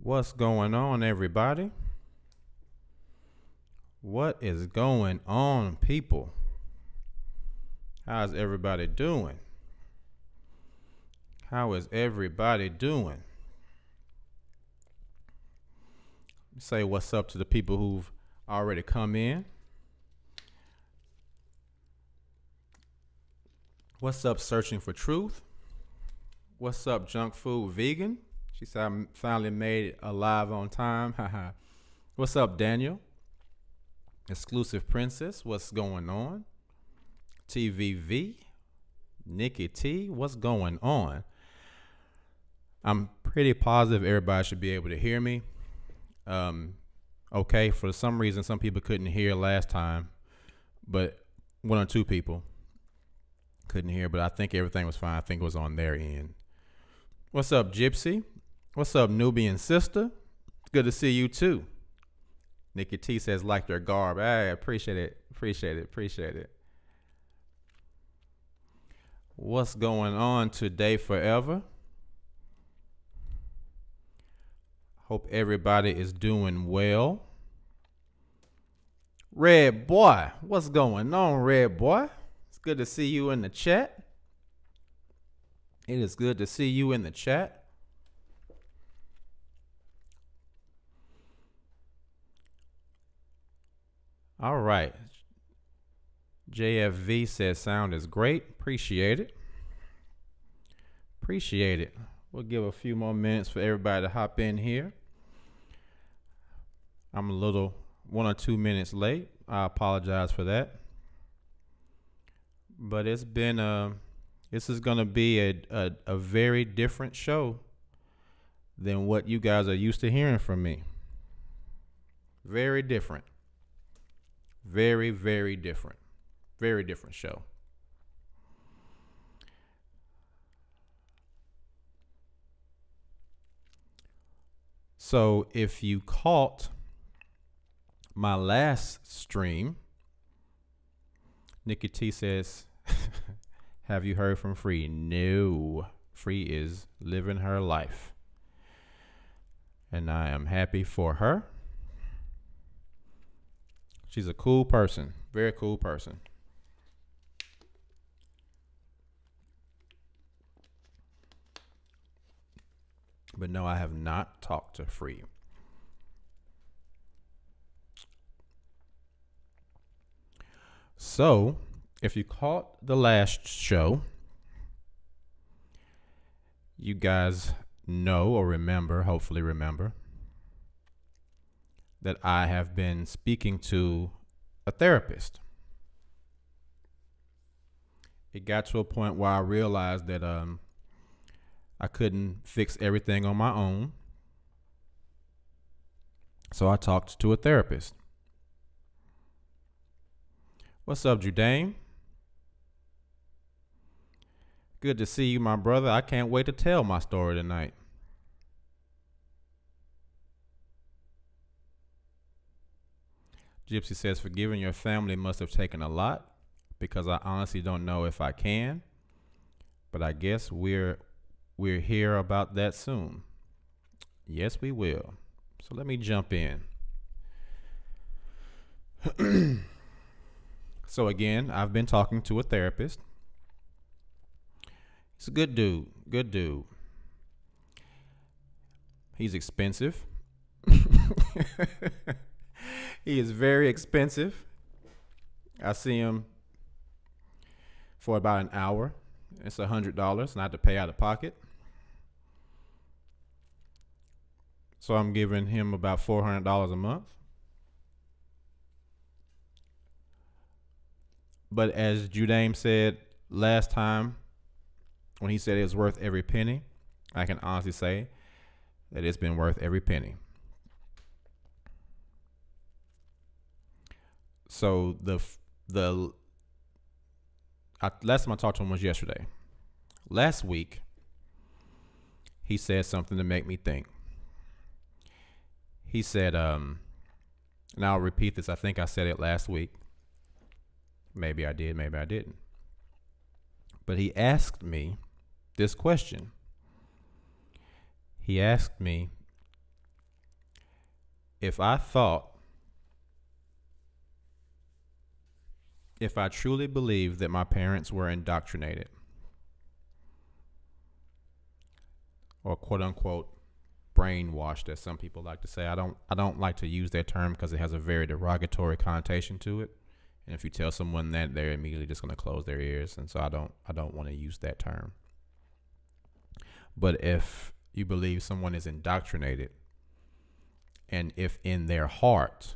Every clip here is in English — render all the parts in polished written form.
What's going on, everybody? What is going on, people? How's everybody doing? How is everybody doing? Say what's up to the people who've already come in. What's up, Searching for Truth? What's up, Junk Food Vegan? She said I finally made it alive on time. Haha. What's up, Daniel? Exclusive Princess, what's going on? TVV, Nikki T, what's going on? I'm pretty positive everybody should be able to hear me. Okay, for some reason, some people couldn't hear last time, but one or two people couldn't hear, but I think everything was fine. I think it was on their end. What's up, Gypsy? What's up, Nubian sister? It's good to see you too. Nikki T says like their garb. I appreciate it. What's going on today forever? Hope everybody is doing well. Red boy, what's going on, Red boy? It's good to see you in the chat. It is good to see you in the chat. All right. JFV says sound is great. Appreciate it. We'll give a few more minutes for everybody to hop in here. I'm a little 1 or 2 minutes late. I apologize for that. But it's been this is going to be a very different show than what you guys are used to hearing from me. Very different. Very, very different. Very different show. So if you caught my last stream, Nikki T says, have you heard from Free? No. Free is living her life. And I am happy for her. She's a cool person. Very cool person. But no, I have not talked to Free. So, if you caught the last show, you guys know or remember, hopefully remember, that I have been speaking to a therapist. It got to a point where I realized that I couldn't fix everything on my own. So I talked to a therapist. What's up, Judain? Good to see you, my brother. I can't wait to tell my story tonight. Gypsy says, forgiving your family must have taken a lot because I honestly don't know if I can. But I guess we're here about that soon. Yes, we will. So let me jump in. So again, I've been talking to a therapist. He's a good dude. He's expensive. He is very expensive. I see him for about an hour. It's $100, and I have to pay out of pocket. So I'm giving him about $400 a month. But as Judaim said last time, when he said it was worth every penny, I can honestly say that it's been worth every penny. So last time I talked to him was yesterday. Last week, he said something to make me think. He said, and I'll repeat this. I think I said it last week. Maybe I did, maybe I didn't. But he asked me this question. He asked me, if I truly believed that my parents were indoctrinated or quote unquote brainwashed, as some people like to say. I don't like to use that term because it has a very derogatory connotation to it. And if you tell someone that, they're immediately just going to close their ears. And so I don't want to use that term. But if you believe someone is indoctrinated, and if in their heart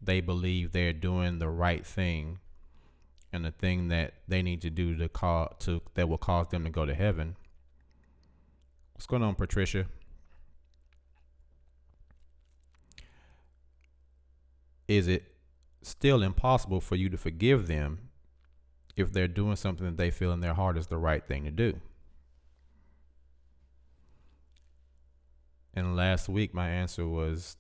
they believe they're doing the right thing and the thing that they need to do that will cause them to go to heaven. What's going on, Patricia? Is it still impossible for you to forgive them if they're doing something that they feel in their heart is the right thing to do? And last week, my answer was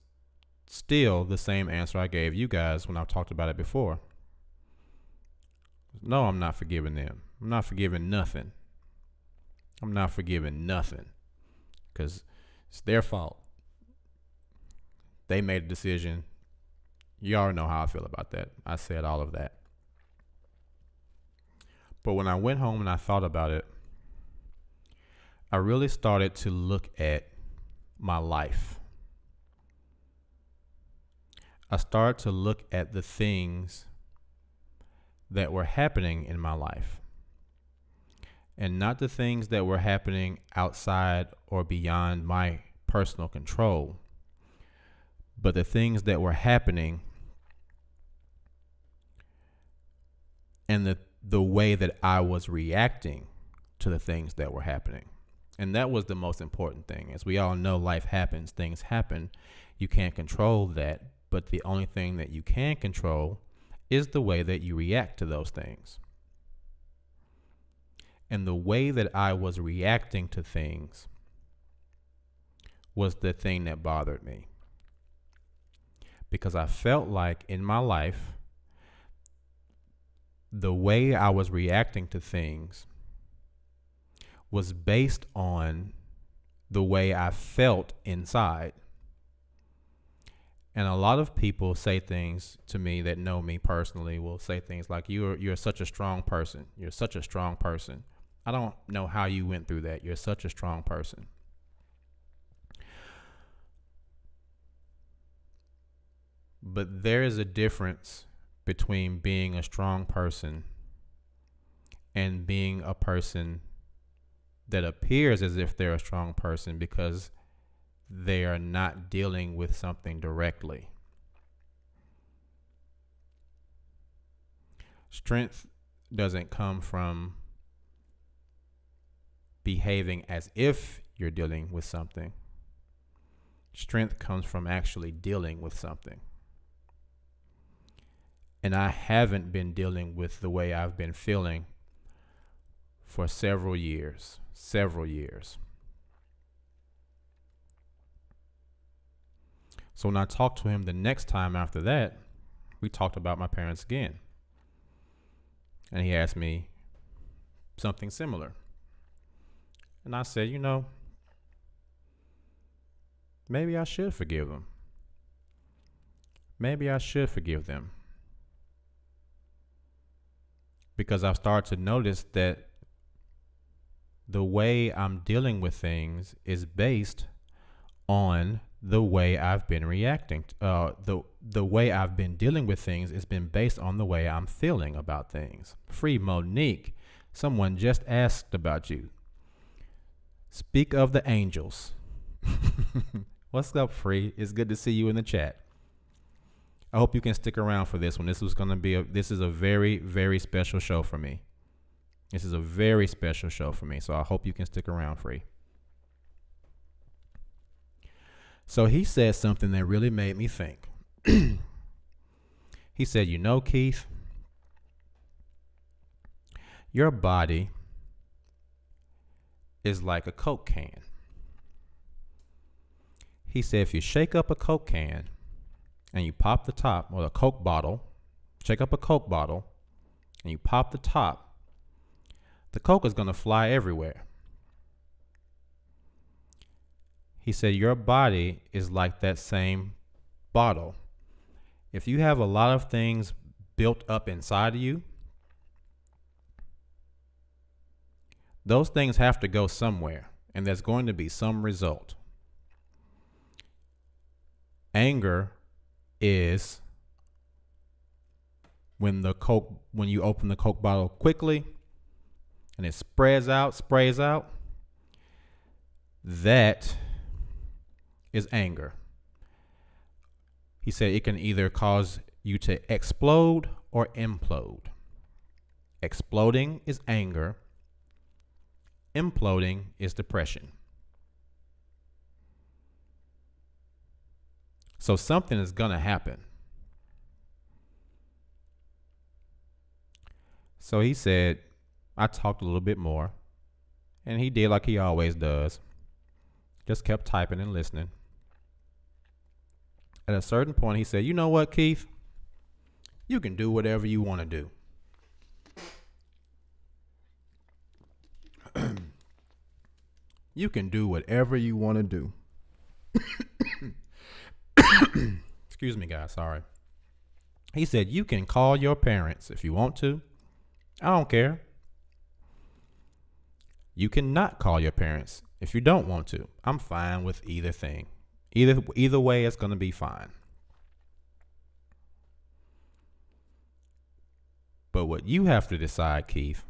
still the same answer I gave you guys when I talked about it before. No, I'm not forgiving them. I'm not forgiving nothing. I'm not forgiving nothing because it's their fault. They made a decision. You already know how I feel about that. I said all of that. But when I went home and I thought about it, I really started to look at my life. I started to look at the things that were happening in my life, and not the things that were happening outside or beyond my personal control, but the things that were happening and the way that I was reacting to the things that were happening. And that was the most important thing. As we all know, life happens, things happen. You can't control that, but the only thing that you can control is the way that you react to those things. And the way that I was reacting to things was the thing that bothered me. Because I felt like in my life, the way I was reacting to things was based on the way I felt inside. And a lot of people say things to me that know me personally, will say things like, you're such a strong person. You're such a strong person. I don't know how you went through that. You're such a strong person. But there is a difference between being a strong person and being a person that appears as if they're a strong person because they are not dealing with something directly. Strength doesn't come from behaving as if you're dealing with something. Strength comes from actually dealing with something. And I haven't been dealing with the way I've been feeling for several years. So when I talked to him the next time after that, we talked about my parents again. And he asked me something similar. And I said, maybe I should forgive them. Maybe I should forgive them. Because I've started to notice that the way I'm dealing with things is based on the way I've been reacting. The way I've been dealing with things has been based on the way I'm feeling about things. Free Monique, someone just asked about you. Speak of the angels. What's up, Free? It's good to see you in the chat. I hope you can stick around for this one. This is a very, very special show for me. This is a very special show for me. So I hope you can stick around, Free. So he said something that really made me think. He said, Keith, your body is like a Coke can. He said, if you shake up a Coke can and you pop the top, or a Coke bottle, shake up a Coke bottle and you pop the top, the Coke is going to fly everywhere. He said, your body is like that same bottle. If you have a lot of things built up inside of you, those things have to go somewhere, and there's going to be some result. Anger is when you open the Coke bottle quickly and it sprays out, that is anger. He said it can either cause you to explode or implode. Exploding is anger. Imploding is depression. So something is going to happen. So he said, I talked a little bit more, and he did like he always does. Just kept typing and listening. At a certain point, he said, you know what, Keith? You can do whatever you want to do. You can do whatever you want to do. Excuse me, guys. Sorry. He said, you can call your parents if you want to. I don't care. You cannot call your parents if you don't want to. I'm fine with either thing. Either way, it's going to be fine. But what you have to decide, Keith,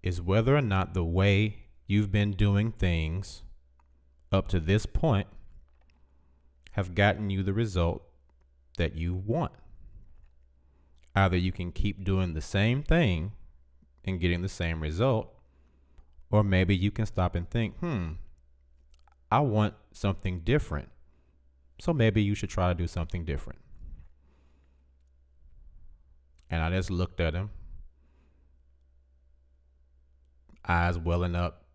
is whether or not the way you've been doing things up to this point have gotten you the result that you want. Either you can keep doing the same thing and getting the same result, or maybe you can stop and think, I want something different. So maybe you should try to do something different. And I just looked at him, eyes welling up,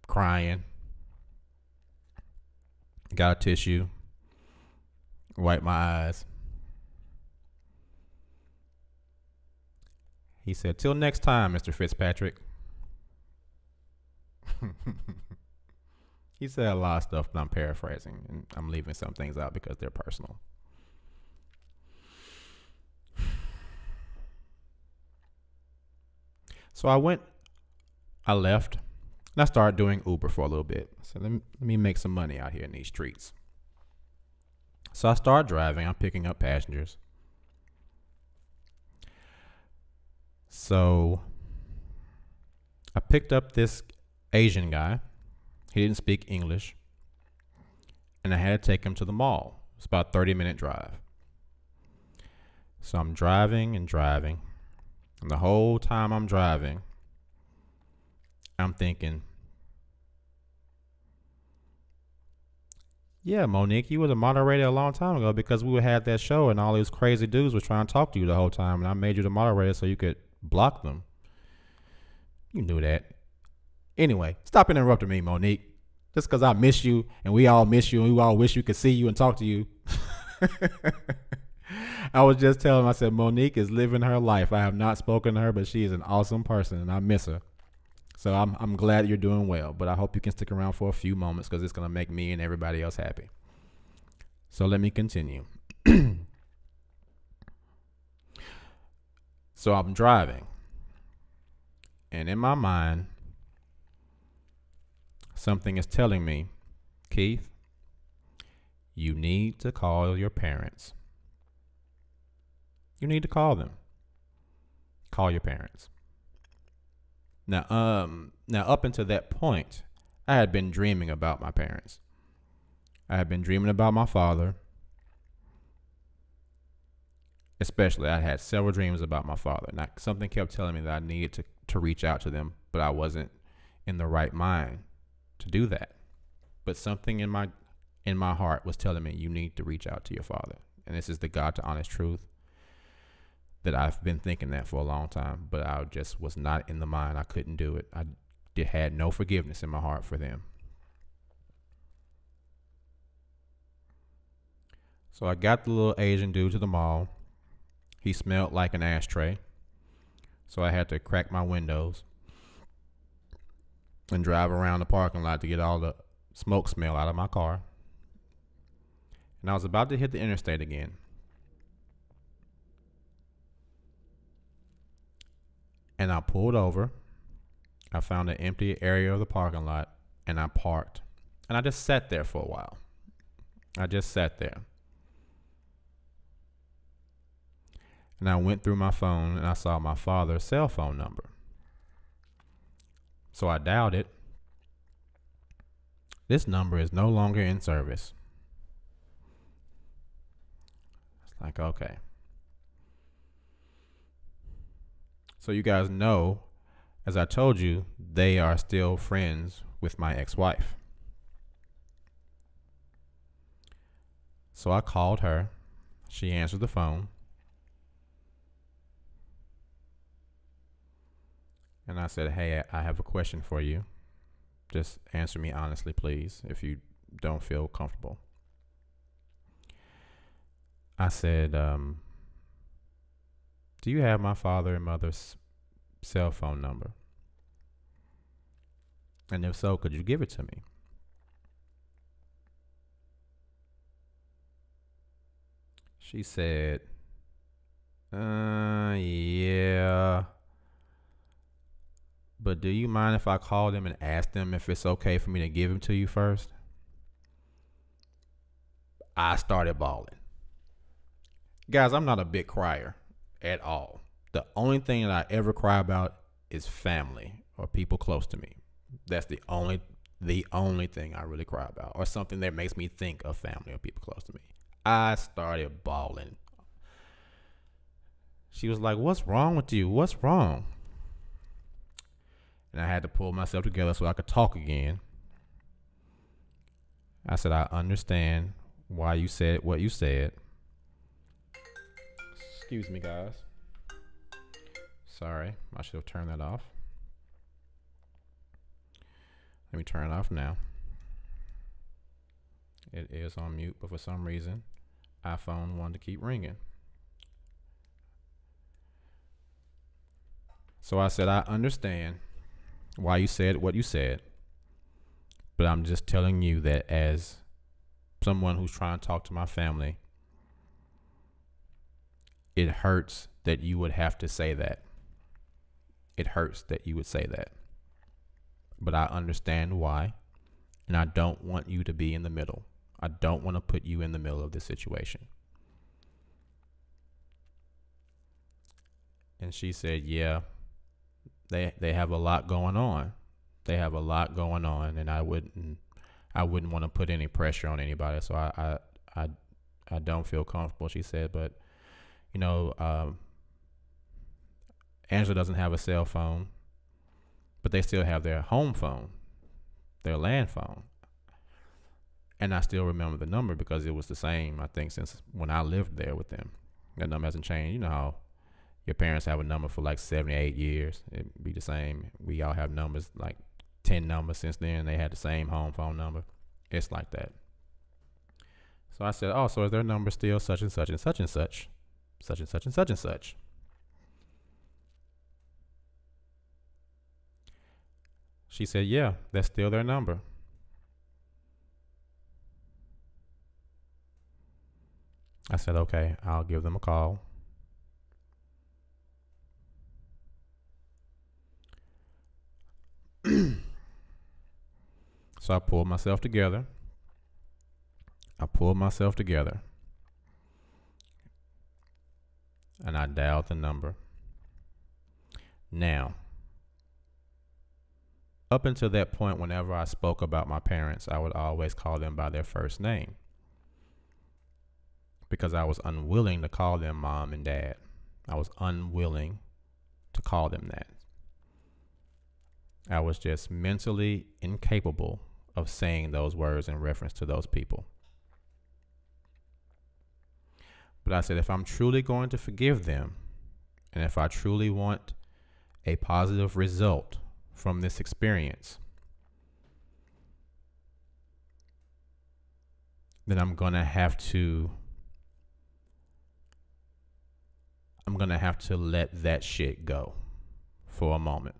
crying. Got a tissue, wiped my eyes. He said, till next time, Mr. Fitzpatrick. He said a lot of stuff, but I'm paraphrasing, and I'm leaving some things out because they're personal. So I left, and I started doing Uber for a little bit. So let me make some money out here in these streets. So I started driving. I'm picking up passengers. So I picked up this Asian guy. He didn't speak English. And I had to take him to the mall. It's about a 30-minute drive. So I'm driving and driving. And the whole time I'm driving, I'm thinking, yeah, Monique, you was a moderator a long time ago because we had that show and all these crazy dudes were trying to talk to you the whole time. And I made you the moderator so you could block them. You knew that. Anyway, stop interrupting me, Monique. Just because I miss you and we all miss you and we all wish we could see you and talk to you. I was just telling him, I said, Monique is living her life. I have not spoken to her, but she is an awesome person and I miss her. So I'm glad you're doing well, but I hope you can stick around for a few moments because it's going to make me and everybody else happy. So let me continue. So I'm driving. And in my mind, something is telling me, Keith, you need to call your parents. You need to call them. Call your parents. Now up until that point, I had been dreaming about my parents. I had been dreaming about my father. Especially, I had several dreams about my father. Now, something kept telling me that I needed to reach out to them, but I wasn't in the right mind to do that. But something in my heart was telling me, you need to reach out to your father. And this is the God to honest truth. That I've been thinking that for a long time, but I just was not in the mind. I couldn't do it. I had no forgiveness in my heart for them. So I got the little Asian dude to the mall. He smelled like an ashtray. So I had to crack my windows and drive around the parking lot to get all the smoke smell out of my car. And I was about to hit the interstate again. And I pulled over. I found an empty area of the parking lot and I parked. And I just sat there for a while. I just sat there. And I went through my phone and I saw my father's cell phone number. So I dialed it. This number is no longer in service. It's like, okay. So you guys know, as I told you, they are still friends with my ex-wife. So I called her. She answered the phone. And I said, hey, I have a question for you. Just answer me honestly, please, if you don't feel comfortable. I said, do you have my father and mother's cell phone number? And if so, could you give it to me? She said, yeah. But do you mind if I call them and ask them if it's okay for me to give them to you first? I started bawling. Guys, I'm not a big crier at all. The only thing that I ever cry about is family or people close to me. That's the only thing I really cry about, or something that makes me think of family or people close to me. I started bawling. She was like, what's wrong with you? What's wrong? And I had to pull myself together so I could talk again. I said, I understand why you said what you said. Excuse me, guys. Sorry, I should have turned that off. Let me turn it off now. It is on mute, but for some reason, iPhone wanted to keep ringing. So I said, I understand why you said what you said, but I'm just telling you that as someone who's trying to talk to my family, it hurts that you would have to say that. It hurts that you would say that. But I understand why, and I don't want you to be in the middle. I don't want to put you in the middle of this situation. And she said, yeah, they have a lot going on. They have a lot going on, and I wouldn't want to put any pressure on anybody. So I don't feel comfortable, she said. But you know, Angela doesn't have a cell phone, but they still have their home phone, their land phone. And I still remember the number because it was the same, I think, since when I lived there with them. That number hasn't changed. You know how your parents have a number for like 78 years. It'd be the same. We all have numbers, like 10 numbers since then. They had the same home phone number. It's like that. So I said, oh, so is their number still such and such and such and such? Such and such and such and such. She said, yeah, that's still their number. I said, okay, I'll give them a call. So I pulled myself together. And I dialed the number. Now, up until that point, whenever I spoke about my parents, I would always call them by their first name, because I was unwilling to call them mom and dad. I was unwilling to call them that. I was just mentally incapable of saying those words in reference to those people. But I said, if I'm truly going to forgive them, and if I truly want a positive result from this experience, then I'm going to have to let that shit go for a moment.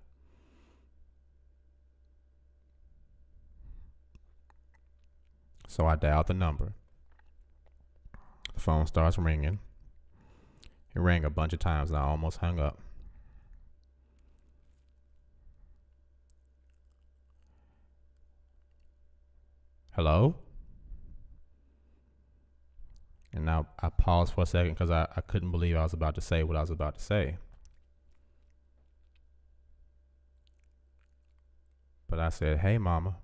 So I dialed the number. phone starts ringing. It rang a bunch of times and I almost hung up. Hello? And now I paused for a second because I couldn't believe I was about to say what I was about to say. But I said, hey, mama.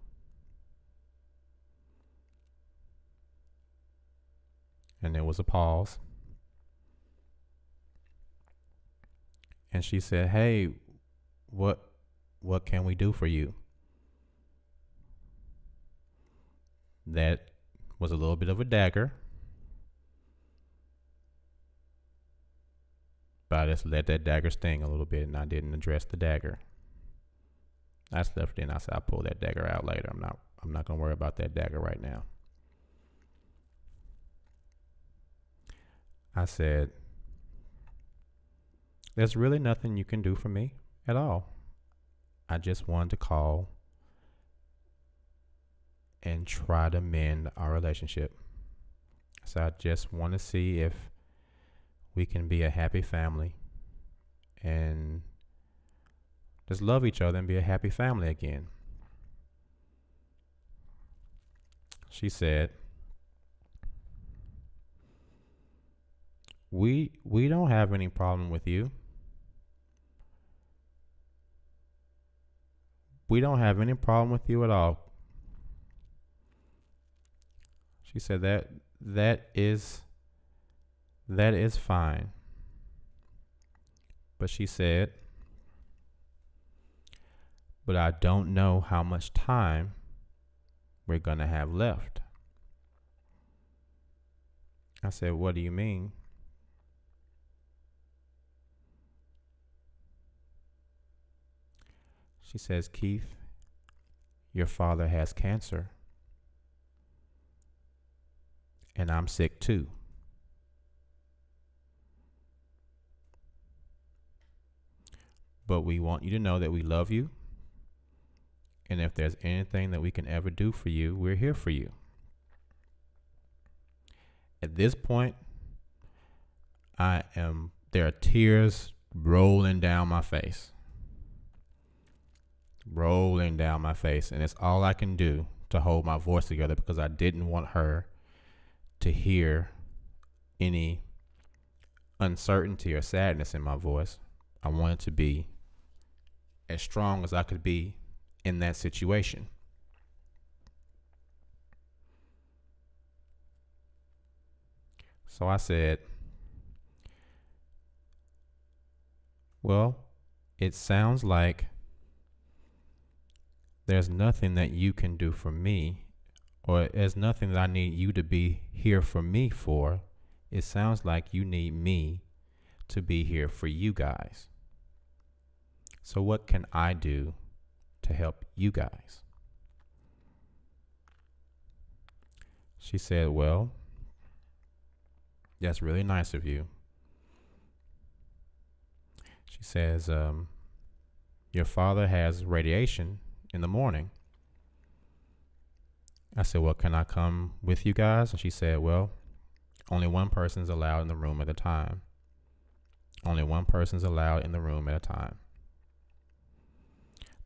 And there was a pause. And she said, hey, what can we do for you? That was a little bit of a dagger. But I just let that dagger sting a little bit and I didn't address the dagger. I just left it in. I said, I'll pull that dagger out later. I'm not gonna worry about that dagger right now. I said, there's really nothing you can do for me at all. I just wanted to call and try to mend our relationship. So I just want to see if we can be a happy family and just love each other and be a happy family again. She said, we don't have any problem with you. We don't have any problem with you at all. She said that is fine. But she said, but I don't know how much time we're gonna have left. I said, what do you mean? She says, Keith, your father has cancer. And I'm sick too. But we want you to know that we love you. And if there's anything that we can ever do for you, we're here for you. At this point, there are tears rolling down my face. Rolling down my face. And it's all I can do to hold my voice together because I didn't want her to hear any uncertainty or sadness in my voice. I wanted to be as strong as I could be in that situation. So I said, well, it sounds like there's nothing that you can do for me, or there's nothing that I need you to be here for me for. It sounds like you need me to be here for you guys. So what can I do to help you guys? She said, well, that's really nice of you. She says, your father has radiation in the morning. I said, well, can I come with you guys? And she said, well, only one person's allowed in the room at a time. Only one person's allowed in the room at a time.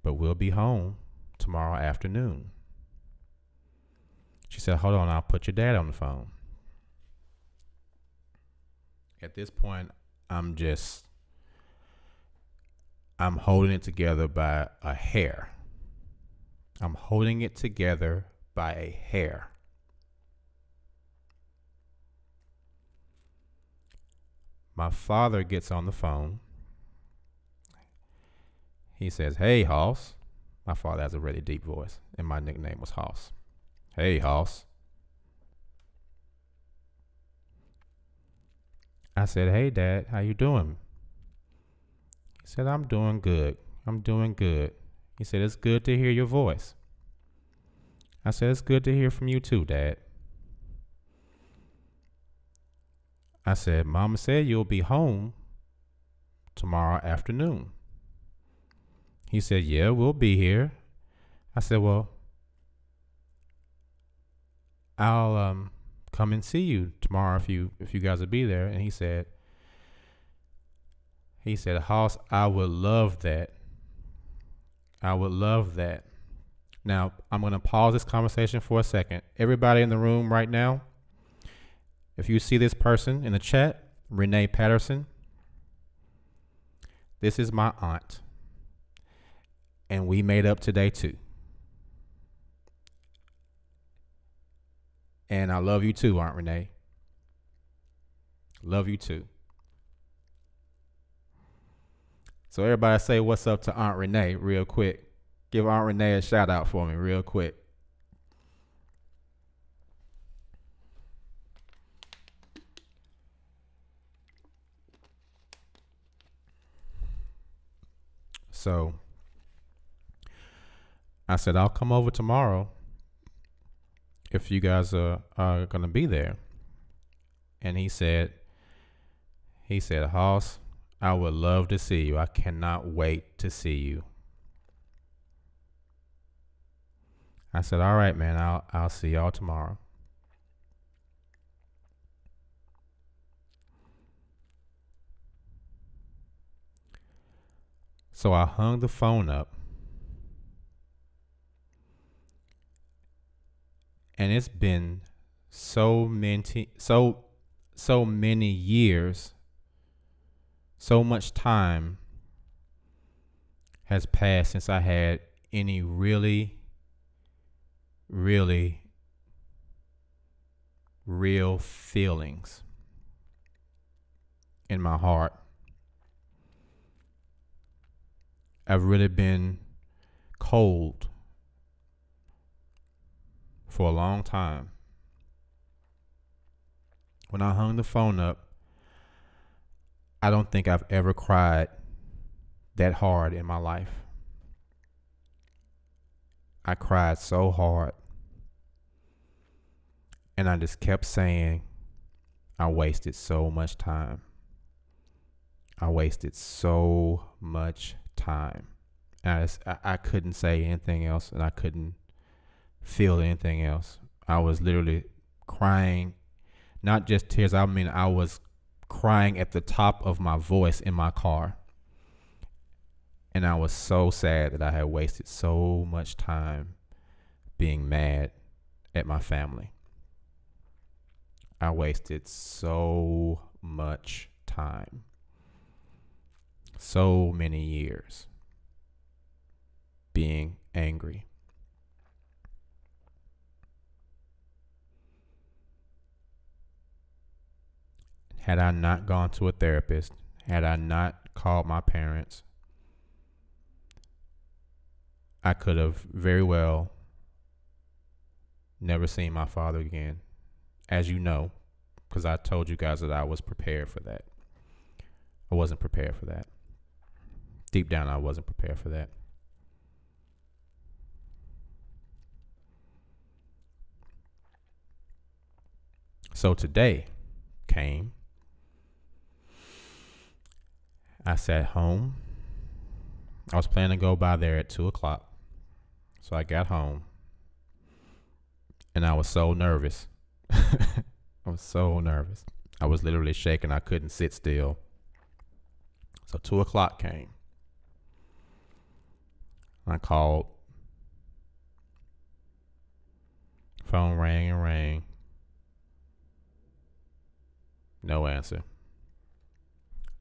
But we'll be home tomorrow afternoon. She said, hold on, I'll put your dad on the phone. At this point, I'm holding it together by a hair. I'm holding it together by a hair. My father gets on the phone. He says, hey, Hoss. My father has a really deep voice, and my nickname was Hoss. Hey, Hoss. I said, hey, Dad, how you doing? He said, I'm doing good. I'm doing good. He said, it's good to hear your voice. I said, it's good to hear from you too, Dad. I said, Mama said you'll be home tomorrow afternoon. He said, yeah, we'll be here. I said, well, I'll come and see you tomorrow if you guys would be there. And he said, Hoss, I would love that. I would love that. Now, I'm going to pause this conversation for a second. Everybody in the room right now, if you see this person in the chat, Renee Patterson, this is my aunt. And we made up today too. And I love you too, Aunt Renee. Love you too. So everybody say what's up to Aunt Renee real quick. Give Aunt Renee a shout out for me real quick. So I said, I'll come over tomorrow if you guys are going to be there. And he said, Hoss, I would love to see you. I cannot wait to see you. I said, all right, man, I'll see y'all tomorrow. So I hung the phone up. And it's been so many years, so much time has passed since I had any really real feelings in my heart. I've really been cold for a long time. When I hung the phone up, I don't think I've ever cried that hard in my life. I cried so hard. And I just kept saying, I wasted so much time. I wasted so much time. And I couldn't say anything else, and I couldn't feel anything else. I was literally crying, not just tears. I mean, I was crying at the top of my voice in my car. And I was so sad that I had wasted so much time being mad at my family. I wasted so much time. So many years being angry. Had I not gone to a therapist, had I not called my parents, I could have very well never seen my father again, as you know, because I told you guys that I was prepared for that. I wasn't prepared for that. Deep down, I wasn't prepared for that. So today came. I sat home. I was planning to go by there at 2:00. So I got home. And I was so nervous. I was so nervous. I was literally shaking. I couldn't sit still. So 2:00 came. I called. Phone rang and rang. No answer.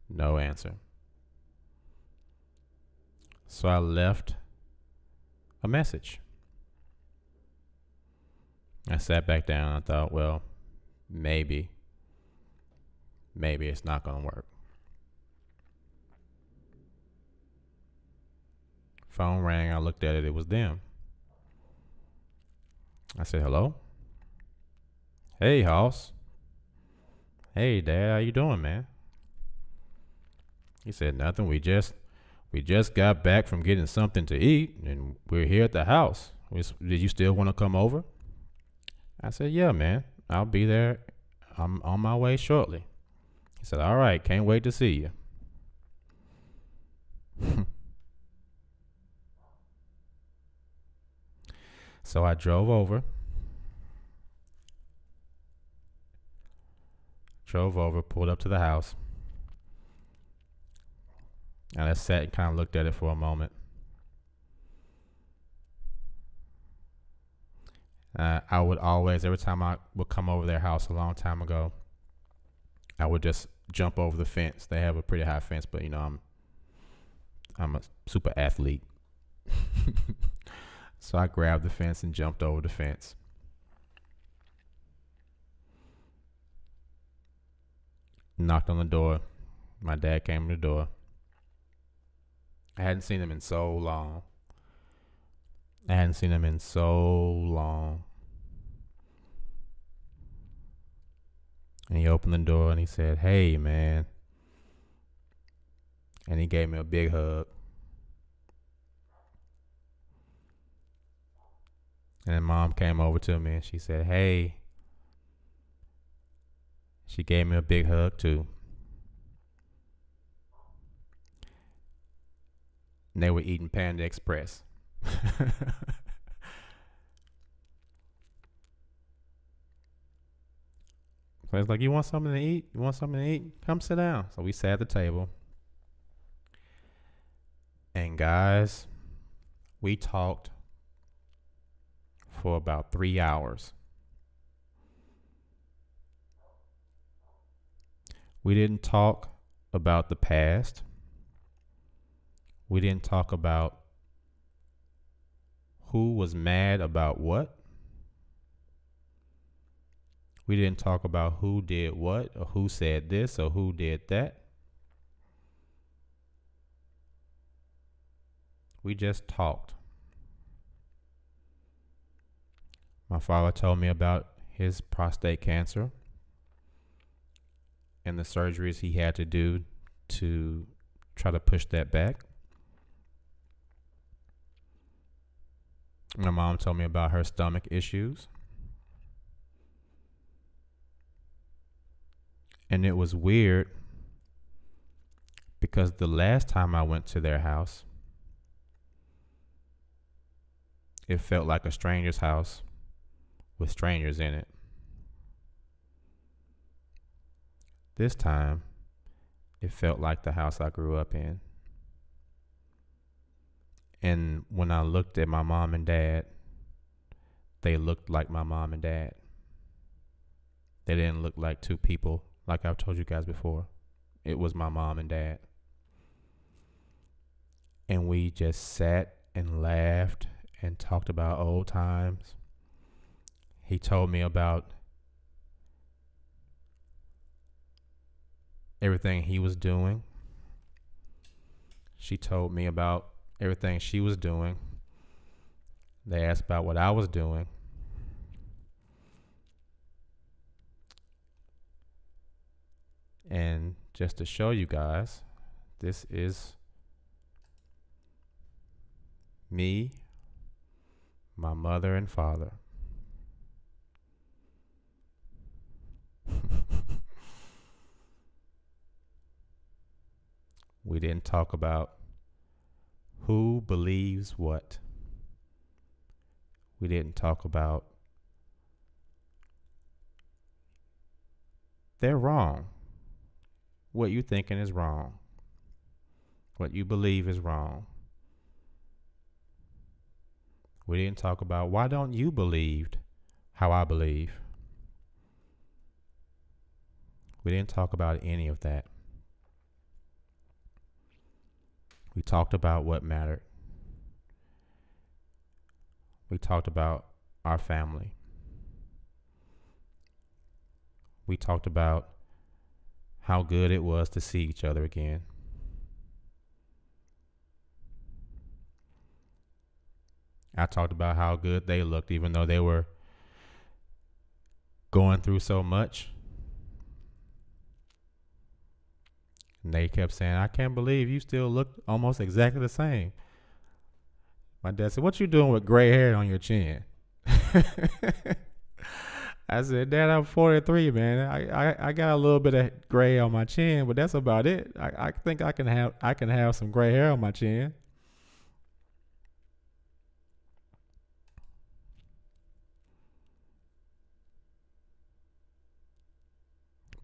No answer. So I left a message. I sat back down. I thought, well, maybe it's not going to work. Phone rang. I looked at it. It was them. I said, hello? Hey, Hoss. Hey, Dad. How you doing, man? He said, nothing. We just got back from getting something to eat, and we're here at the house. Did you still want to come over? I said, yeah, man. I'll be there. I'm on my way shortly. He said, all right. Can't wait to see you. So I drove over. drove over, pulled up to the house, and I sat and kind of looked at it for a moment. I would always, every time I would come over their house a long time ago, I would just jump over the fence. They have a pretty high fence, but I'm a super athlete. So I grabbed the fence and jumped over the fence. Knocked on the door. My dad came to the door. I hadn't seen him in so long. And he opened the door and he said, "Hey, man." And he gave me a big hug. And then Mom came over to me and she said, "Hey." She gave me a big hug too. And they were eating Panda Express. So it's like, "You want something to eat? You want something to eat? Come sit down." So we sat at the table. And guys, we talked for about 3 hours. We didn't talk about the past. We didn't talk about who was mad about what. We didn't talk about who did what or who said this or who did that. We just talked. My father told me about his prostate cancer and the surgeries he had to do to try to push that back. My mom told me about her stomach issues. And it was weird because the last time I went to their house, it felt like a stranger's house with strangers in it. This time, it felt like the house I grew up in. And when I looked at my mom and dad, they looked like my mom and dad. They didn't look like two people, like I've told you guys before. It was my mom and dad. And we just sat and laughed and talked about old times. He told me about everything he was doing. She told me about everything she was doing. They asked about what I was doing. And just to show you guys, this is me, my mother and father. We didn't talk about who believes what. We didn't talk about they're wrong. What you thinking is wrong. What you believe is wrong. We didn't talk about why don't you believe how I believe. We didn't talk about any of that. We talked about what mattered. We talked about our family. We talked about how good it was to see each other again. I talked about how good they looked, even though they were going through so much. And they kept saying, "I can't believe you still look almost exactly the same." My dad said, "What you doing with gray hair on your chin?" I said, "Dad, I'm 43, man. I got a little bit of gray on my chin, but that's about it. I think I can have some gray hair on my chin."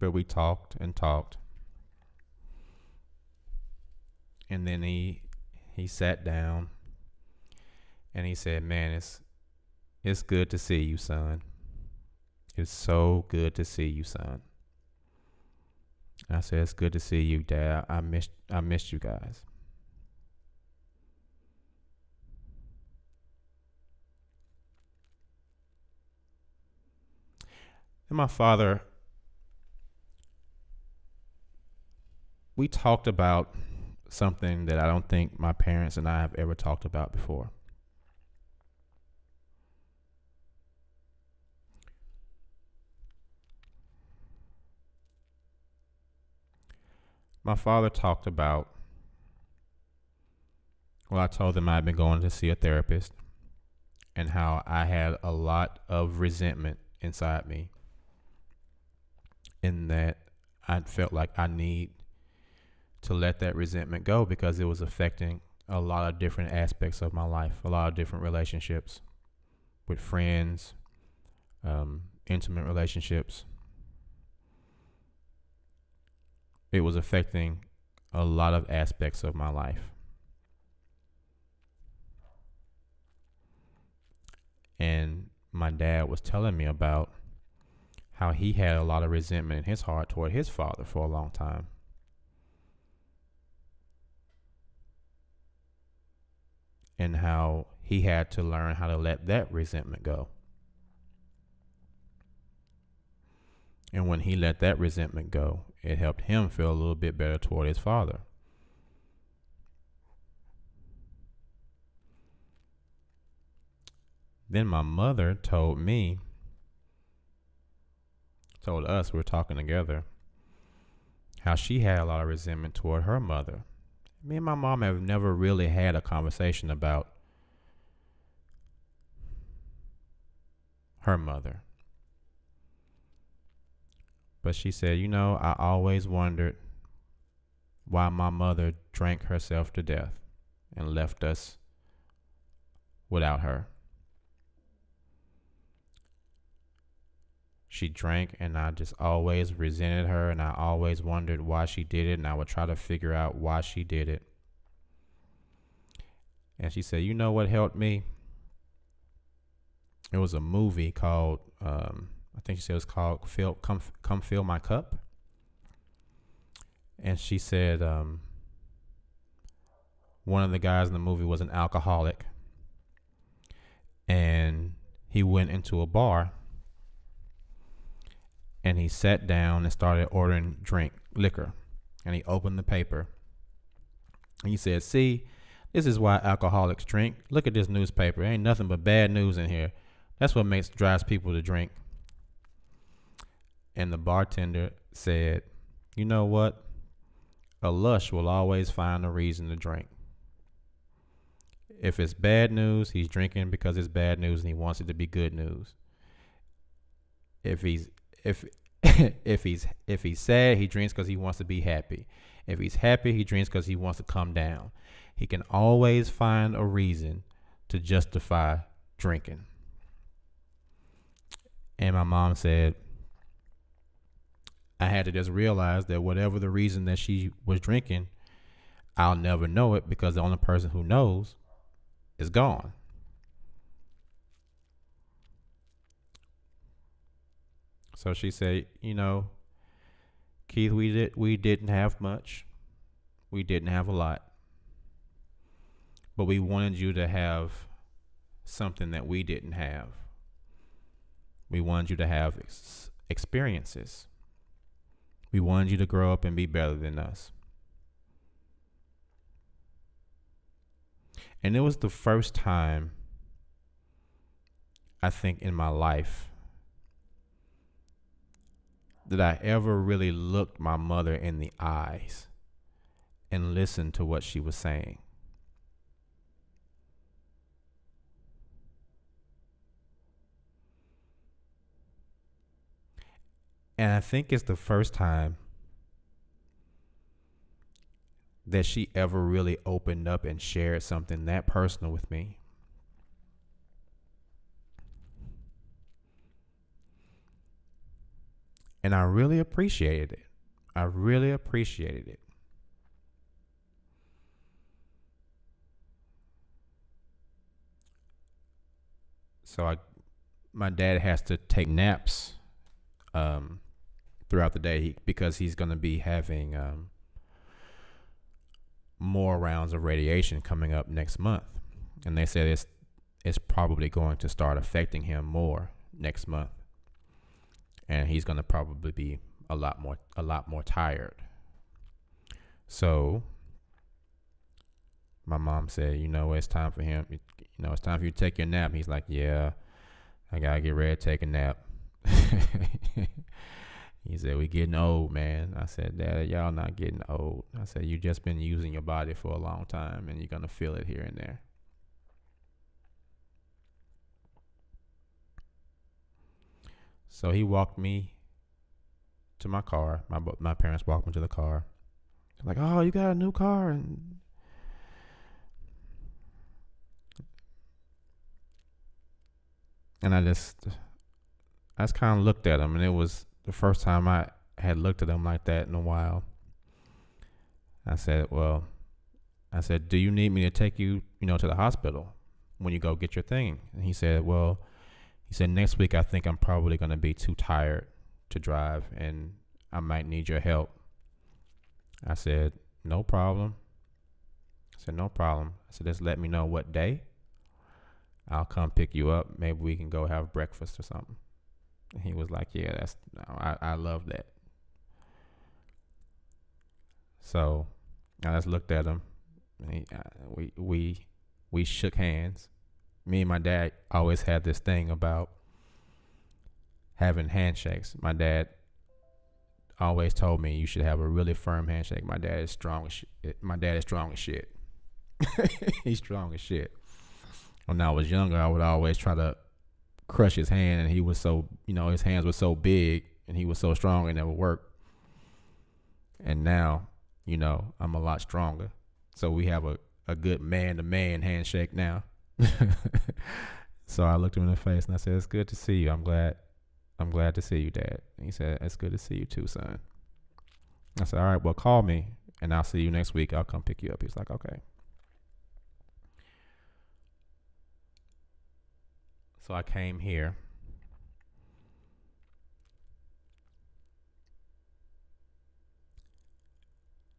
But we talked and talked. And then he sat down and he said, "Man, it's good to see you, son. It's so good to see you, son." I said, "It's good to see you, Dad. I missed you guys." And my father, we talked about something that I don't think my parents and I have ever talked about before. My father talked about, well, I told them I'd been going to see a therapist and how I had a lot of resentment inside me, and that I felt like I need to let that resentment go because it was affecting a lot of different aspects of my life, a lot of different relationships with friends, intimate relationships. It was affecting a lot of aspects of my life. And my dad was telling me about how he had a lot of resentment in his heart toward his father for a long time. And how he had to learn how to let that resentment go. And when he let that resentment go, it helped him feel a little bit better toward his father. Then my mother told us, we were talking together, how she had a lot of resentment toward her mother. Me and my mom have never really had a conversation about her mother. But she said, I always wondered why my mother drank herself to death and left us without her. She drank, and I just always resented her, and I always wondered why she did it, and I would try to figure out why she did it. And she said, "You know what helped me? It was a movie called, I think she said it was called Come Fill My Cup." And she said one of the guys in the movie was an alcoholic, and he went into a bar, and he sat down and started ordering liquor. And he opened the paper. And he said, "See, this is why alcoholics drink. Look at this newspaper. There ain't nothing but bad news in here. That's what drives people to drink." And the bartender said, "You know what? A lush will always find a reason to drink. If it's bad news, he's drinking because it's bad news and he wants it to be good news. If he's sad, he drinks because he wants to be happy. If he's happy, he drinks because he wants to come down. He can always find a reason to justify drinking." And my mom said, I had to just realize that whatever the reason that she was drinking, I'll never know it because the only person who knows is gone. So she said, "Keith, we didn't have much. We didn't have a lot. But we wanted you to have something that we didn't have. We wanted you to have experiences. We wanted you to grow up and be better than us." And it was the first time, I think, in my life that I ever really looked my mother in the eyes and listened to what she was saying. And I think it's the first time that she ever really opened up and shared something that personal with me. And I really appreciated it. I really appreciated it. So my dad has to take naps throughout the day because he's going to be having more rounds of radiation coming up next month, and they said it's probably going to start affecting him more next month, and he's going to probably be a lot more tired. So my mom said, it's time for him. It's time for you to take your nap. He's like, yeah, I gotta get ready to take a nap. He said, we getting old, man. I said, Dad, y'all not getting old. I said, you just been using your body for a long time, and you're going to feel it here and there. So he walked me to my car. My parents walked me to the car. Like, oh, you got a new car? And I just kind of looked at him, and it was the first time I had looked at him like that in a while. I said, do you need me to take you, to the hospital when you go get your thing? And he said, next week I think I'm probably going to be too tired to drive, and I might need your help. I said, no problem. I said, just let me know what day. I'll come pick you up. Maybe we can go have breakfast or something. And he was like, yeah, I love that. So I just looked at him. And we shook hands. Me and my dad always had this thing about having handshakes. My dad always told me you should have a really firm handshake. My dad is strong as shit. He's strong as shit. When I was younger, I would always try to crush his hand, and he was so, his hands were so big and he was so strong it never worked. And now, I'm a lot stronger. So we have a good man-to-man handshake now. So I looked him in the face and I said, it's good to see you. I'm glad to see you, Dad. And he said, it's good to see you too, son. I said, all right, well, call me and I'll see you next week. I'll come pick you up. He's like, okay. So I came here.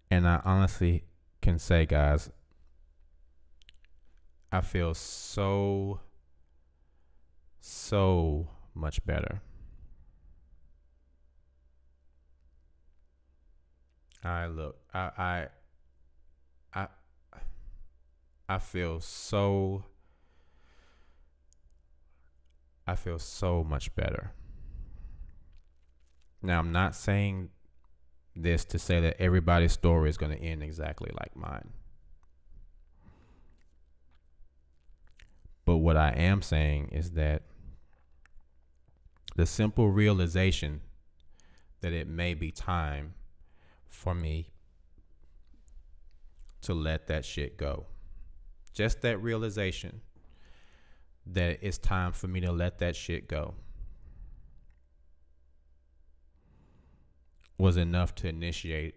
And I honestly can say, guys, I feel so much better. I feel so much better. Now, I'm not saying this to say that everybody's story is going to end exactly like mine. But what I am saying is that the simple realization that it may be time for me to let that shit go. Just that realization that it's time for me to let that shit go was enough to initiate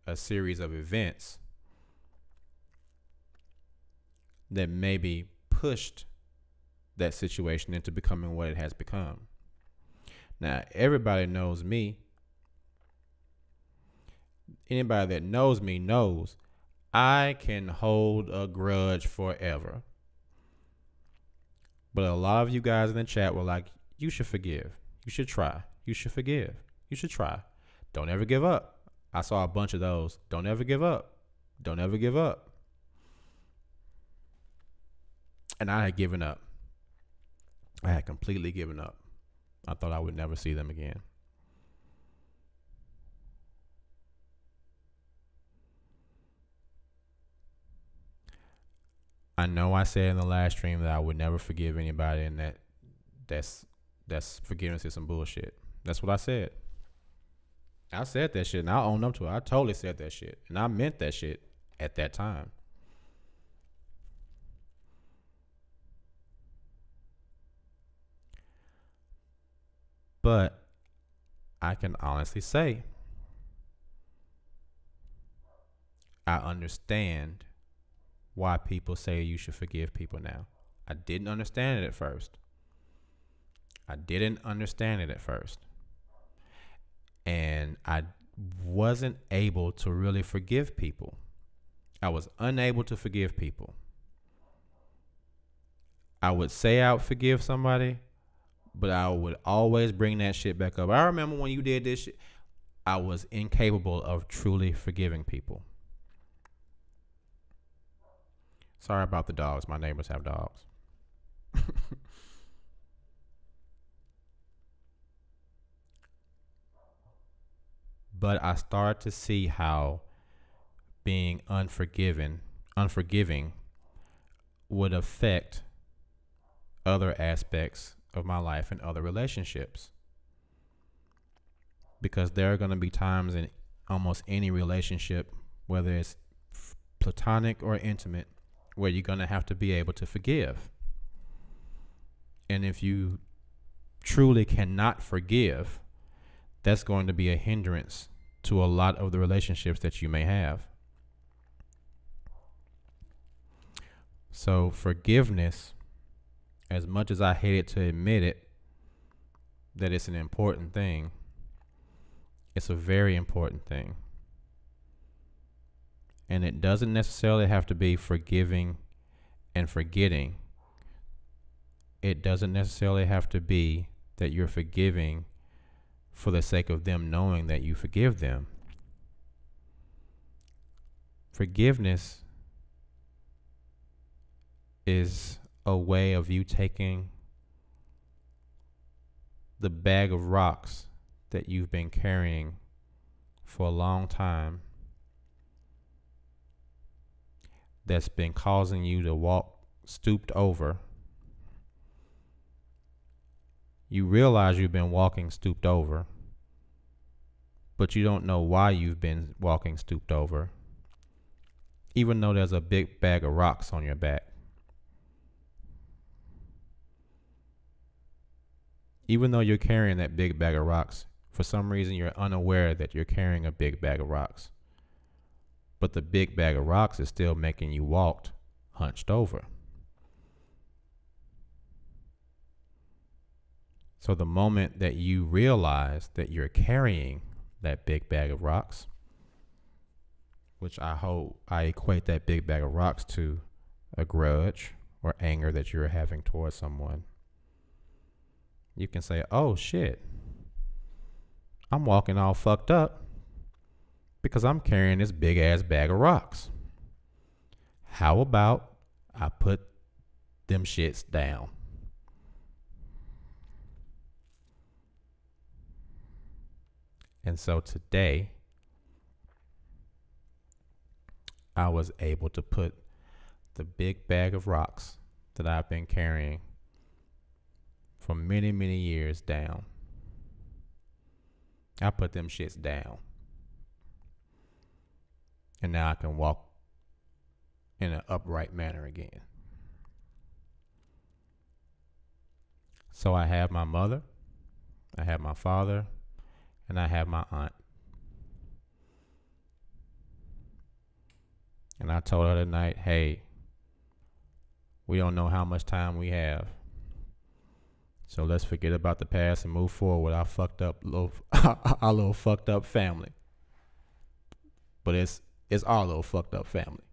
a series of events that maybe pushed that situation into becoming what it has become. Now, everybody knows me. Anybody that knows me knows I can hold a grudge forever. But a lot of you guys in the chat were like, you should forgive. You should try. You should forgive. You should try. Don't ever give up. I saw a bunch of those. Don't ever give up. Don't ever give up. And I had given up. I had completely given up. I thought I would never see them again. I know I said in the last stream that I would never forgive anybody, and that's forgiveness is some bullshit. That's what I said. I said that shit, and I own up to it. I totally said that shit, and I meant that shit at that time. But I can honestly say I understand why people say you should forgive people now. I didn't understand it at first. And I wasn't able to really forgive people. I was unable to forgive people. I would say I would forgive somebody, but I would always bring that shit back up. I remember when you did this shit. I was incapable of truly forgiving people. Sorry about the dogs. My neighbors have dogs. But I started to see how being unforgiving would affect other aspects of my life and other relationships. Because there are going to be times in almost any relationship, whether it's platonic or intimate, where you're going to have to be able to forgive. And if you truly cannot forgive, that's going to be a hindrance to a lot of the relationships that you may have. So forgiveness, as much as I hated to admit it, that it's an important thing, it's a very important thing. And it doesn't necessarily have to be forgiving and forgetting. It doesn't necessarily have to be that you're forgiving for the sake of them knowing that you forgive them. Forgiveness is a way of you taking the bag of rocks that you've been carrying for a long time, that's been causing you to walk stooped over. You realize you've been walking stooped over, but you don't know why you've been walking stooped over, even though there's a big bag of rocks on your back. Even though you're carrying that big bag of rocks, for some reason you're unaware that you're carrying a big bag of rocks. But the big bag of rocks is still making you walk hunched over. So the moment that you realize that you're carrying that big bag of rocks, which I equate that big bag of rocks to a grudge or anger that you're having towards someone, you can say, oh shit, I'm walking all fucked up because I'm carrying this big ass bag of rocks. How about I put them shits down? And so today, I was able to put the big bag of rocks that I've been carrying for many, many years down. I put them shits down. And now I can walk in an upright manner again. So I have my mother, I have my father, and I have my aunt. And I told her tonight, hey, we don't know how much time we have. So let's forget about the past and move forward with our fucked up our little fucked up family. But it's our little fucked up family.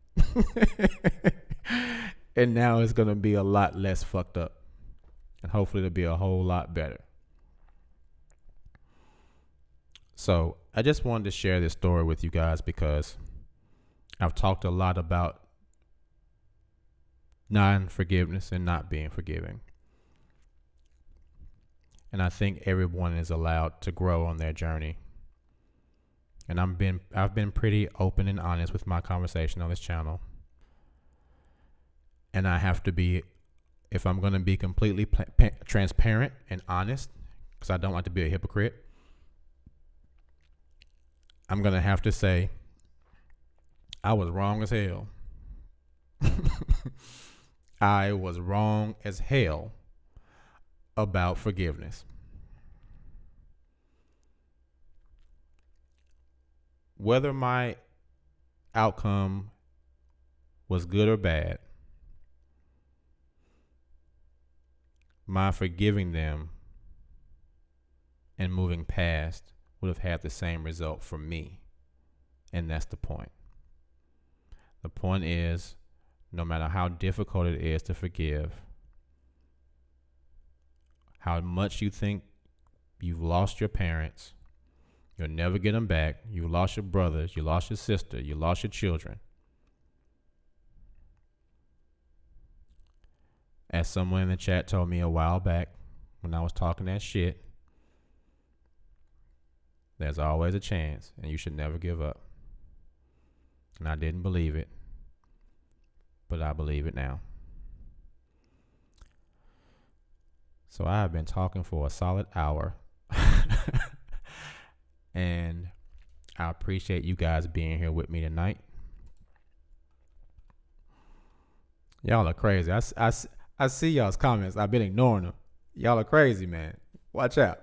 And now it's going to be a lot less fucked up. And hopefully it'll be a whole lot better. So I just wanted to share this story with you guys because I've talked a lot about non-forgiveness and not being forgiving. And I think everyone is allowed to grow on their journey. And I've been pretty open and honest with my conversation on this channel. And I have to be, if I'm going to be completely transparent and honest, because I don't like to be a hypocrite, I'm going to have to say, I was wrong as hell. I was wrong as hell about forgiveness. whether my outcome was good or bad, my forgiving them and moving past would have had the same result for me. And that's the point. The point is, no matter how difficult it is to forgive, how much you think you've lost your parents, you'll never get them back. You lost your brothers, you lost your sister, you lost your children. As someone in the chat told me a while back when I was talking that shit, there's always a chance and you should never give up. And I didn't believe it, but I believe it now. So I have been talking for a solid hour. And I appreciate you guys being here with me tonight. Y'all are crazy. I see y'all's comments. I've been ignoring them. Y'all are crazy, man. Watch out.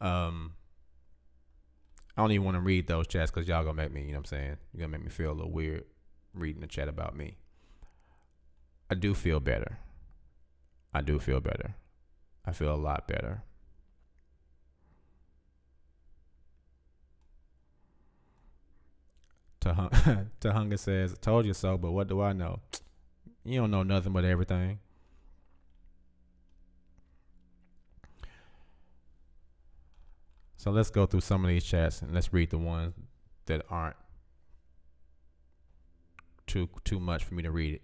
I don't even want to read those chats because y'all gonna make me, you know what I'm saying? You're gonna make me feel a little weird reading the chat about me. I do feel better. I feel a lot better. Tahunga says, told you so, but what do I know? You don't know nothing but everything. So let's go through some of these chats and let's read the ones that aren't too much for me to read it.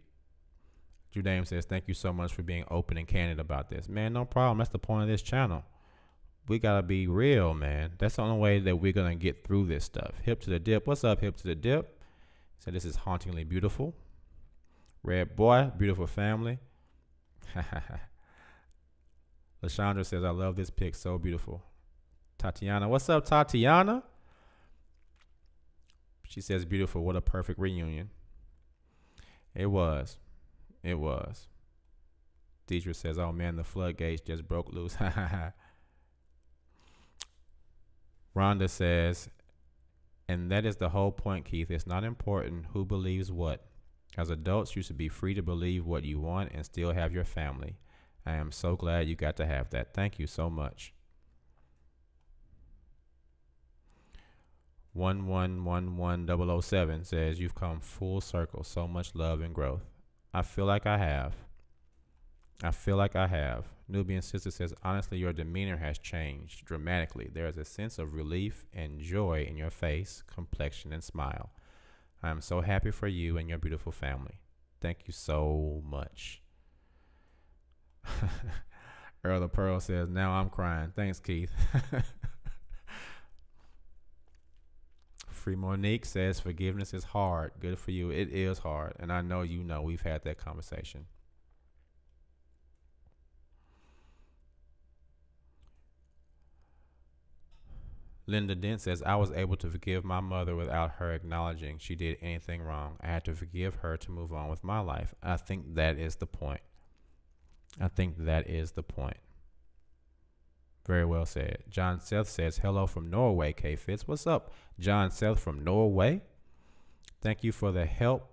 Judaim says, thank you so much for being open and candid about this. Man, no problem. That's the point of this channel. We got to be real, man. That's the only way that we're going to get through this stuff. Hip to the dip. What's up, Hip to the dip? So this is hauntingly beautiful. Red boy, beautiful family. Lashandra says, I love this pic. So beautiful. Tatiana. What's up, Tatiana? She says, beautiful. What a perfect reunion. It was. Deidre says, oh man, the floodgates just broke loose. Rhonda says, and that is the whole point, Keith. It's not important who believes what. As adults, you should be free to believe what you want and still have your family. I am so glad you got to have that. Thank you so much. 1111007 says, you've come full circle. So much love and growth. I feel like I have. Nubian Sister says, honestly, your demeanor has changed dramatically. There is a sense of relief and joy in your face, complexion, and smile. I am so happy for you and your beautiful family. Thank you so much. Earl of Pearl says, now I'm crying. Thanks, Keith. Free Monique says, forgiveness is hard. Good for you. It is hard. And I know you know we've had that conversation. Linda Dent says, I was able to forgive my mother without her acknowledging she did anything wrong. I had to forgive her to move on with my life. I think that is the point. Very well said. John Seth says, hello from Norway, K-Fitz. What's up, John Seth from Norway? Thank you for the help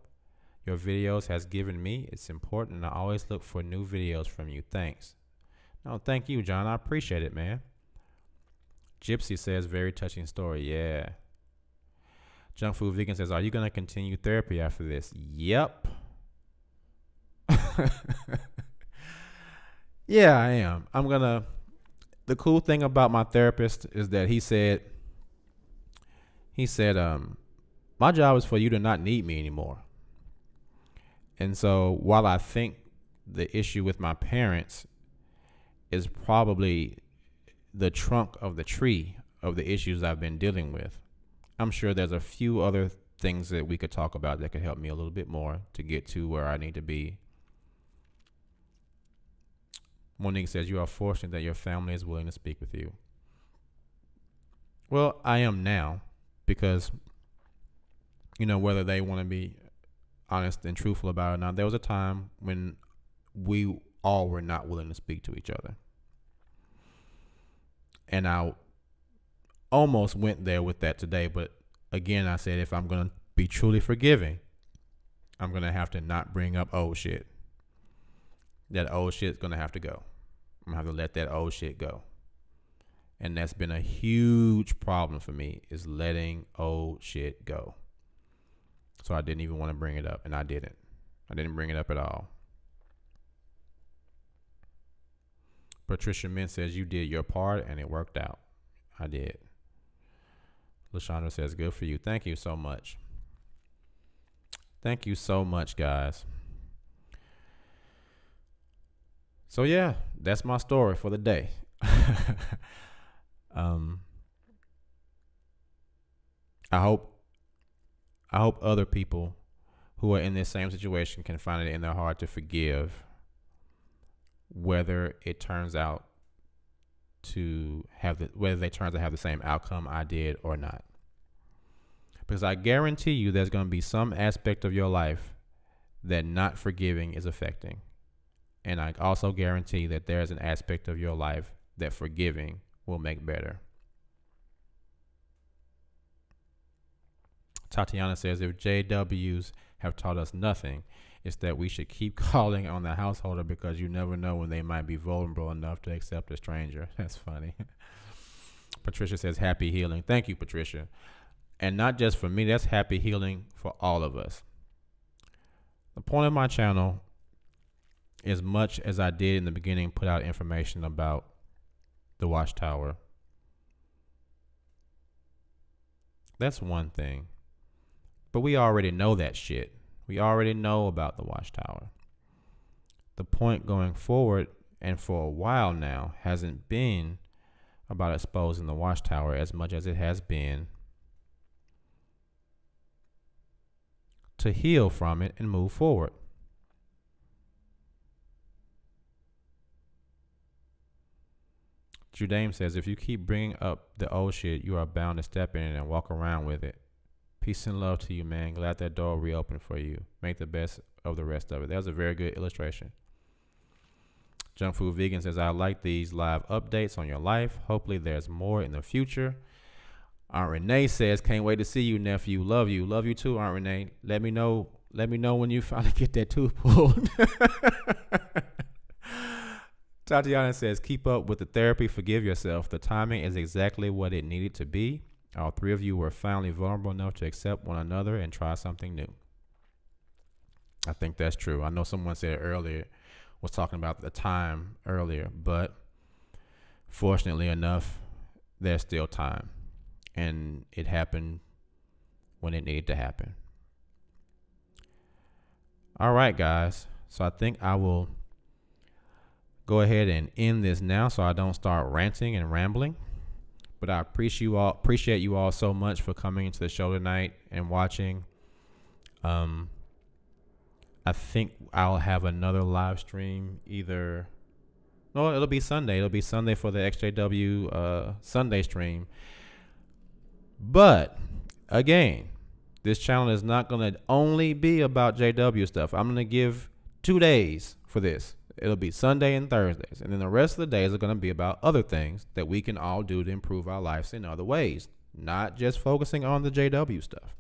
your videos has given me. It's important, and I always look for new videos from you. Thanks. No, thank you, John. I appreciate it, man. Gypsy says, very touching story. Yeah. Junk Food Vegan says, are you going to continue therapy after this? Yep. Yeah, I am. The cool thing about my therapist is that he said, my job is for you to not need me anymore. And so while I think the issue with my parents is probably the trunk of the tree of the issues I've been dealing with, I'm sure there's a few other things that we could talk about that could help me a little bit more to get to where I need to be. Monique says, you are fortunate that your family is willing to speak with you. Well, I am now, because, whether they want to be honest and truthful about it or not, there was a time when we all were not willing to speak to each other. And I almost went there with that today, but again, I said if I'm going to be truly forgiving, I'm going to have to not bring up old shit. That old shit's going to have to go. I'm going to have to let that old shit go. And that's been a huge problem for me, is letting old shit go. So I didn't even want to bring it up, and I didn't. I didn't bring it up at all. Patricia Mint says, you did your part and it worked out. I did. LaShondra says, good for you. Thank you so much. Thank you so much, guys. So yeah, that's my story for the day. I hope other people who are in this same situation can find it in their heart to forgive, whether it turns out to have whether they turn out to have the same outcome I did or not. Because I guarantee you there's going to be some aspect of your life that not forgiving is affecting. And I also guarantee that there's an aspect of your life that forgiving will make better. Tatiana says, if JWs have taught us nothing, it's that we should keep calling on the householder, because you never know when they might be vulnerable enough to accept a stranger. That's funny. Patricia says, happy healing. Thank you, Patricia. And not just for me, that's happy healing for all of us. The point of my channel, as much as I did in the beginning, put out information about the Watchtower. That's one thing. But we already know that shit. We already know about the Watchtower. The point going forward, and for a while now, hasn't been about exposing the Watchtower as much as it has been to heal from it and move forward. Judame says, if you keep bringing up the old shit, you are bound to step in it and walk around with it. Peace and love to you, man. Glad that door reopened for you. Make the best of the rest of it. That was a very good illustration. Junk Food Vegan says, I like these live updates on your life. Hopefully there's more in the future. Aunt Renee says, can't wait to see you, nephew. Love you. Love you too, Aunt Renee. Let me know when you finally get that tooth pulled. Tatiana says, keep up with the therapy. Forgive yourself. The timing is exactly what it needed to be. All three of you were finally vulnerable enough to accept one another and try something new. I think that's true. I know someone said earlier, was talking about the time earlier, but fortunately enough, there's still time. And it happened when it needed to happen. All right, guys. So I think I will go ahead and end this now so I don't start ranting and rambling. But I appreciate you all so much for coming into the show tonight and watching. I think I'll have another live stream it'll be Sunday. It'll be Sunday for the XJW Sunday stream. But again, this channel is not going to only be about JW stuff. I'm going to give 2 days for this. It'll be Sunday and Thursdays. And then the rest of the days are going to be about other things that we can all do to improve our lives in other ways. Not just focusing on the JW stuff.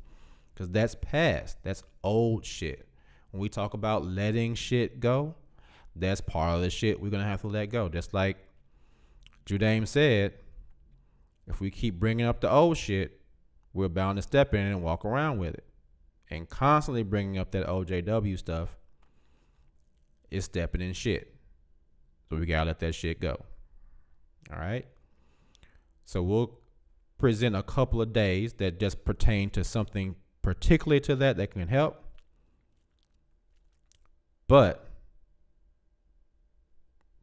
Because that's past. That's old shit. When we talk about letting shit go, that's part of the shit we're going to have to let go. Just like Judame said, if we keep bringing up the old shit, we're bound to step in and walk around with it. And constantly bringing up that old JW stuff is stepping in shit. So we gotta let that shit go. All right. So we'll present a couple of days that just pertain to something particularly to that can help. But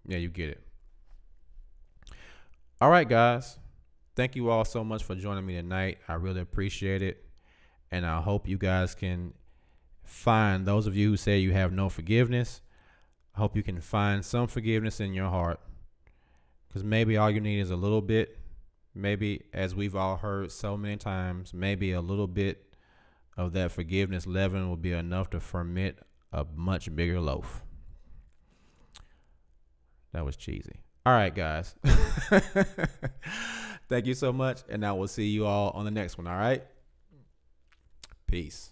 yeah, you get it. All right, guys. Thank you all so much for joining me tonight. I really appreciate it. And I hope you guys can find, those of you who say you have no forgiveness, I hope you can find some forgiveness in your heart, because maybe all you need is a little bit. Maybe, as we've all heard so many times, maybe a little bit of that forgiveness leaven will be enough to ferment a much bigger loaf. That was cheesy. All right, guys. Thank you so much, and I will see you all on the next one. All right. Peace.